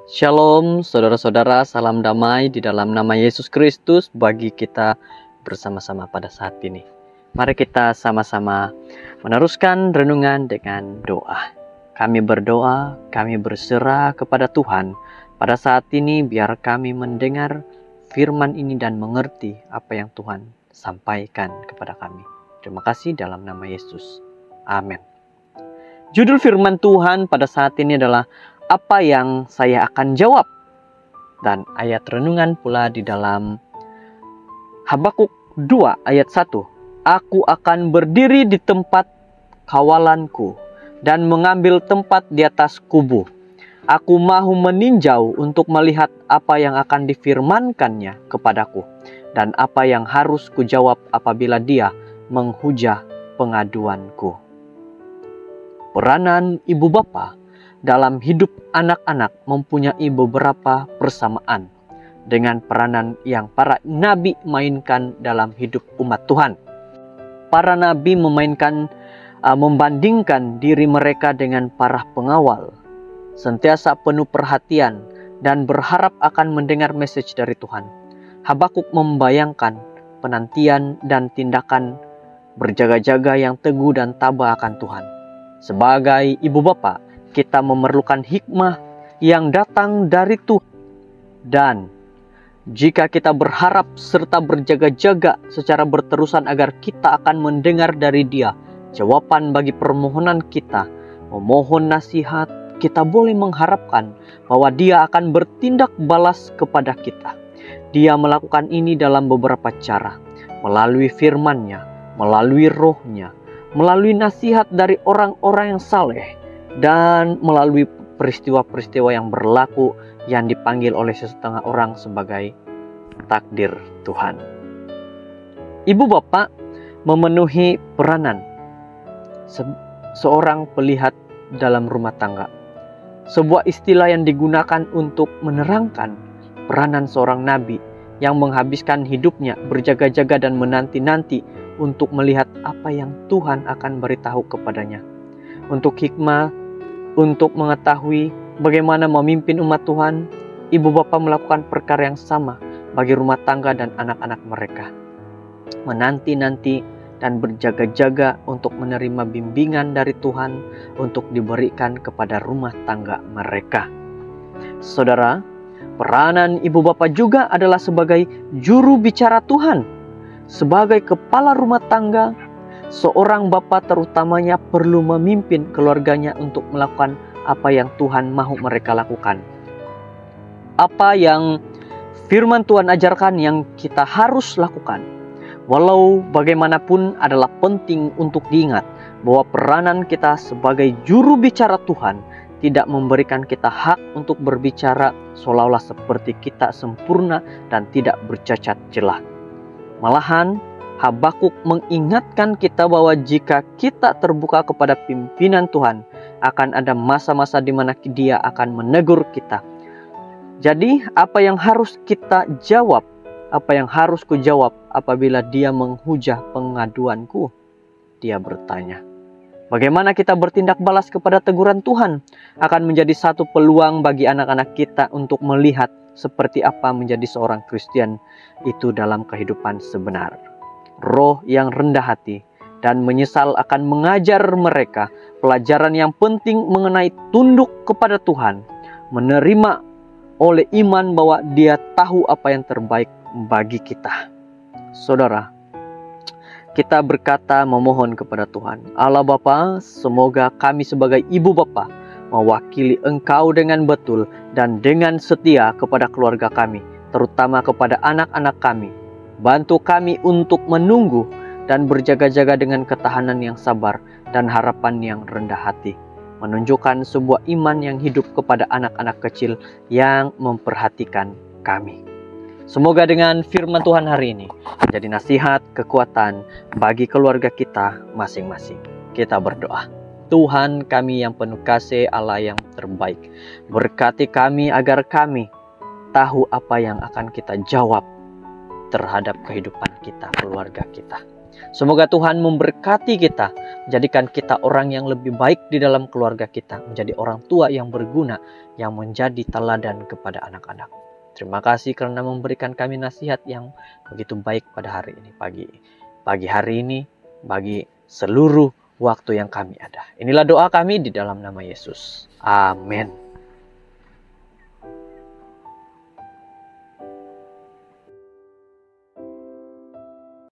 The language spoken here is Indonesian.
Shalom saudara-saudara, salam damai di dalam nama Yesus Kristus bagi kita bersama-sama pada saat ini. Mari kita sama-sama meneruskan renungan dengan doa. Kami berdoa, kami berserah kepada Tuhan. Pada saat ini biar kami mendengar firman ini dan mengerti apa yang Tuhan sampaikan kepada kami. Terima kasih dalam nama Yesus. Amin. Judul firman Tuhan pada saat ini adalah apa yang saya akan jawab. Dan ayat renungan pula di dalam Habakuk 2 ayat 1. Aku akan berdiri di tempat kawalanku dan mengambil tempat di atas kubu. Aku mahu meninjau untuk melihat apa yang akan difirmankannya kepadaku dan apa yang harus kujawab apabila dia menghujah pengaduanku. Peranan ibu bapa dalam hidup anak-anak mempunyai beberapa persamaan dengan peranan yang para nabi mainkan dalam hidup umat Tuhan. Para nabi membandingkan diri mereka dengan para pengawal, sentiasa penuh perhatian dan berharap akan mendengar message dari Tuhan. Habakuk membayangkan penantian dan tindakan berjaga-jaga yang teguh dan tabah akan Tuhan. Sebagai ibu bapa, kita memerlukan hikmah yang datang dari Tuhan. Dan jika kita berharap serta berjaga-jaga secara berterusan agar kita akan mendengar dari Dia jawaban bagi permohonan kita, memohon nasihat, kita boleh mengharapkan bahwa Dia akan bertindak balas kepada kita. Dia melakukan ini dalam beberapa cara, melalui firman-Nya, melalui roh-Nya, melalui nasihat dari orang-orang yang saleh, dan melalui peristiwa-peristiwa yang berlaku yang dipanggil oleh setengah orang sebagai takdir Tuhan. Ibu bapak memenuhi peranan seorang pelihat dalam rumah tangga. Sebuah istilah yang digunakan untuk menerangkan peranan seorang nabi yang menghabiskan hidupnya berjaga-jaga dan menanti-nanti untuk melihat apa yang Tuhan akan beritahu kepadanya. Untuk hikmah, untuk mengetahui bagaimana memimpin umat Tuhan, ibu bapa melakukan perkara yang sama bagi rumah tangga dan anak-anak mereka. Menanti-nanti dan berjaga-jaga untuk menerima bimbingan dari Tuhan untuk diberikan kepada rumah tangga mereka. Saudara, peranan ibu bapa juga adalah sebagai juru bicara Tuhan. Sebagai kepala rumah tangga, seorang bapa terutamanya perlu memimpin keluarganya untuk melakukan apa yang Tuhan mahu mereka lakukan. Apa yang firman Tuhan ajarkan yang kita harus lakukan. Walau bagaimanapun adalah penting untuk diingat bahwa peranan kita sebagai juru bicara Tuhan tidak memberikan kita hak untuk berbicara seolah-olah seperti kita sempurna dan tidak bercacat celah. Malahan, Habakuk mengingatkan kita bahwa jika kita terbuka kepada pimpinan Tuhan, akan ada masa-masa di mana Dia akan menegur kita. Jadi, apa yang harus kita jawab? Apa yang harus kujawab apabila Dia menghujah pengaduanku? Dia bertanya. Bagaimana kita bertindak balas kepada teguran Tuhan akan menjadi satu peluang bagi anak-anak kita untuk melihat seperti apa menjadi seorang Kristen itu dalam kehidupan sebenar. Roh yang rendah hati dan menyesal akan mengajar mereka pelajaran yang penting mengenai tunduk kepada Tuhan, menerima oleh iman bahwa Dia tahu apa yang terbaik bagi kita. Saudara, kita berkata memohon kepada Tuhan, Allah Bapa, semoga kami sebagai ibu bapa mewakili Engkau dengan betul dan dengan setia kepada keluarga kami, terutama kepada anak-anak kami. Bantu kami untuk menunggu dan berjaga-jaga dengan ketahanan yang sabar dan harapan yang rendah hati. Menunjukkan sebuah iman yang hidup kepada anak-anak kecil yang memperhatikan kami. Semoga dengan firman Tuhan hari ini menjadi nasihat, kekuatan bagi keluarga kita masing-masing. Kita berdoa. Tuhan kami yang penuh kasih, Allah yang terbaik, berkati kami agar kami tahu apa yang akan kita jawab terhadap kehidupan kita, keluarga kita. Semoga Tuhan memberkati kita, menjadikan kita orang yang lebih baik di dalam keluarga kita, menjadi orang tua yang berguna, yang menjadi teladan kepada anak-anak. Terima kasih karena memberikan kami nasihat yang begitu baik pada hari ini, pagi hari ini, bagi seluruh waktu yang kami ada. Inilah doa kami di dalam nama Yesus. Amin.